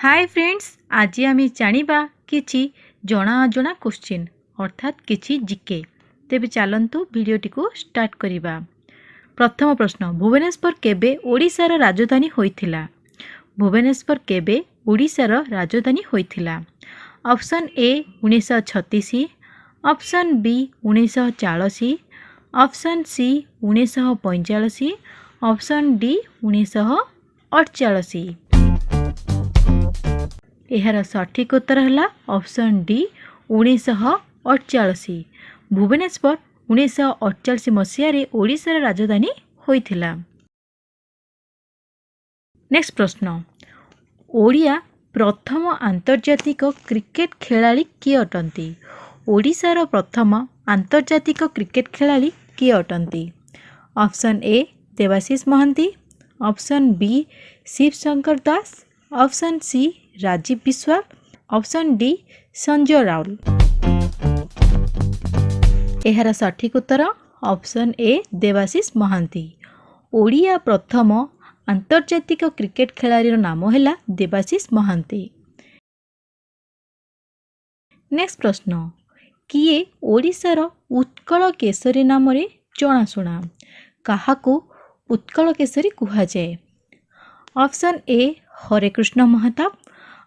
Hi friends, आज आम जानिबा किछि जना अजଣା क्वेश्चन अर्थात किछि जीके। तेबे चलंतु भिडियोटी को स्टार्ट करिबा। प्रथम प्रश्न, भुवनेश्वर केबे ओडिशार राजधानी होइथिला? भुवनेश्वर केबे ओडिशार राजधानी होइथिला? Option A 1936, option B 1940, option C 1945, option D 1948। यार सठिक उत्तर है ऑप्शन डी 1948। भुवनेश्वर 1948 मसीह ओडिशार राजधानी होइथिला। नेक्स्ट प्रश्न, ओडिया प्रथम आंतर्जातिक क्रिकेट खेलाड़ी किए अटंती? ओडिशार प्रथम आंतर्जातिक क्रिकेट खेलाड़ी किए अटंती? Option A Debashish Mohanty, option B Shiv Shankar Das, option C Rajiv Biswal, option D Sanjay Raul. यार सठिक उत्तर ऑप्शन ए देवाशीष महांती। ओडिया प्रथम आंतर्जातिक क्रिकेट खेलाड़ी नाम है देवाशीष महांती। नेक्स्ट प्रश्न, किए ओडिशार उत्कल केसरी नाम रे जनाशुना? काहाकू उत्कल केसरी कुहा जाए? Option A Hare Krushna Mahtab,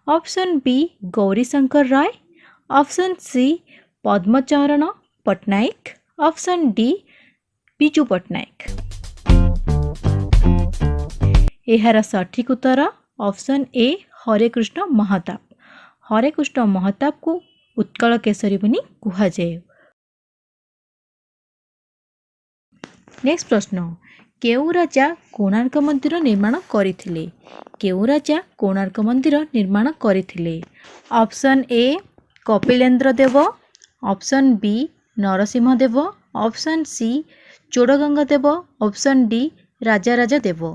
option B Gourishankar Ray, option C Padmacharan Pattnaik, option D Biju Patnaik. यार सठिक उत्तर ऑप्शन ए हरे कृष्ण महताब। हरे कृष्ण महताब को उत्कल केसरी बनी कुहा जाए। नेक्स्ट प्रश्न, केउ राजा कोणार्क मंदिर निर्माण करथिले? केउ राजा कोणार्क मंदिर निर्माण करथिले? Option A Kapilendra Deva, option B Narasimha Deva, option C Chodaganga Deva, option D Raja Deva.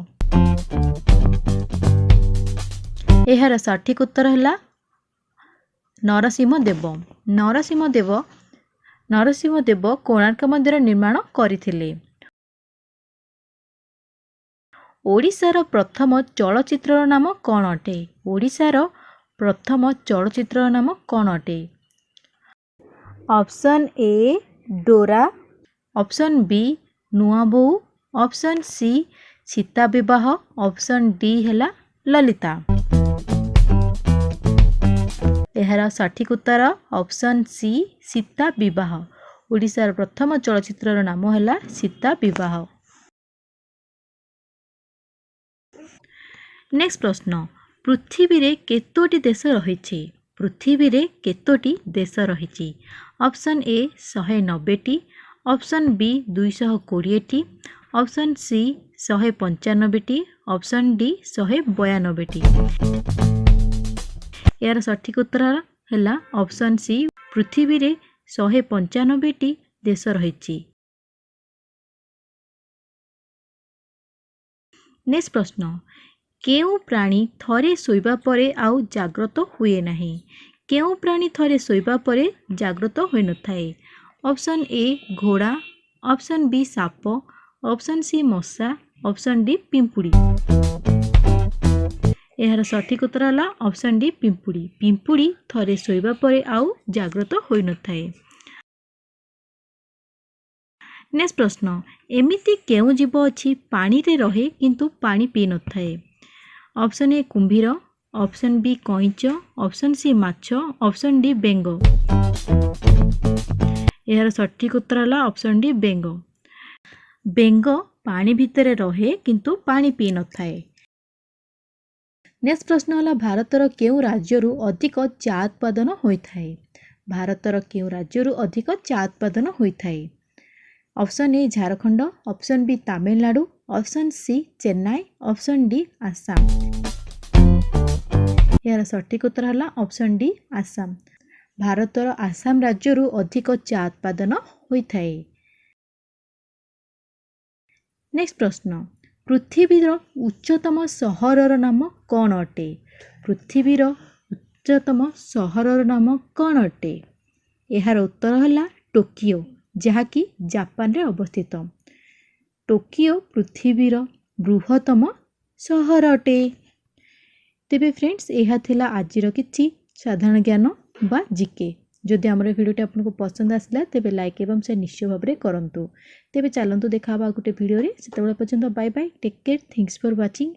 यार सठिक उत्तर है नरसिंह देव। नरसिंह देव कोणार्क मंदिर निर्माण करथिले। ओडिशार प्रथम चलचित्र नाम कौन अटे? ओडिशार प्रथम चलचित्र नाम कौन अटे? ऑप्शन ए डोरा, ऑप्शन बी नुआ बोऊ, ऑप्शन सी सीता विवाह, ऑप्शन डी है ललिता। यार सठिक उत्तर ऑप्शन सी सीता विवाह। ओडिशार प्रथम चलचित्र नाम है सीता विवाह। नेक्स्ट प्रश्न, पृथ्वी रे केतोटी देश रही? पृथ्वी रे केतोटी देश रही? ऑप्शन ए 190टी, ऑप्शन बी 220टी, ऑप्शन सी 195टी, ऑप्शन डी 192टी। यार सठिक उत्तर है ऑप्शन सी पृथ्वी रे 195टी देश रही। नेक्स्ट प्रश्न, केउ प्राणी थरे शोइबा परे आउ जाग्रत हुए नहीं? केउ प्राणी थरे शोइबा परे जाग्रत होई न थाए? ऑप्शन ए घोड़ा, ऑप्शन बी साप, ऑप्शन सी मशा, ऑप्शन डी पिंपुड़ी। यार सठिक उत्तर है ऑप्शन डी पिंपुड़ी। पिंपुड़ी थरे शोइबा परे आउ जाग्रत होई न थाए। नेक्स्ट प्रश्न, एमिति केउ जीव अछि पानी रे रहे किंतु पानी पी न थाए? ऑप्शन ए कुंभीर, ऑप्शन बी कईच, ऑप्शन सी माछ, ऑप्शन डी बेंग। यार सठिक उत्तर है ऑप्शन डी बेंग। बेंग पानी भितर रहे किंतु पानी पी न थाए। नेक्स्ट प्रश्न है, भारतर केउ राज्यरु अधिक चा उत्पादन होइथाए? भारतर केउ राज्यरु अधिक चा उत्पादन होइथाए? Option A Jharkhand, option B Tamil Nadu, option C Chennai, option D Assam. यार सठिक उत्तर है ऑप्शन डी आसाम। भारतर आसाम राज्यरु अधिक चा उत्पादन होइथाए। नेक्स्ट प्रश्न, पृथ्वीर उच्चतम सहरर नाम कौन अटे? पृथ्वीर उच्चतम सहरर नाम कौन अटे? यार उत्तर है टोकियो, जहाँकि जापान रे अवस्थित। टोकियो पृथ्वीर बृहत्तम सहर अटे। तेबे फ्रेंड्स यह थिला आजिर किछि साधारण ज्ञान बा जीके। जदि आमर भिडियोटी आपको पसंद आसला तेबे लाइक एवं शेयर निश्चय भाव में करंतु। तेबे चलंतु देखा गोटे भिडियो रे। सेतेबेले पर्यंत bye bye, take care, thanks for watching.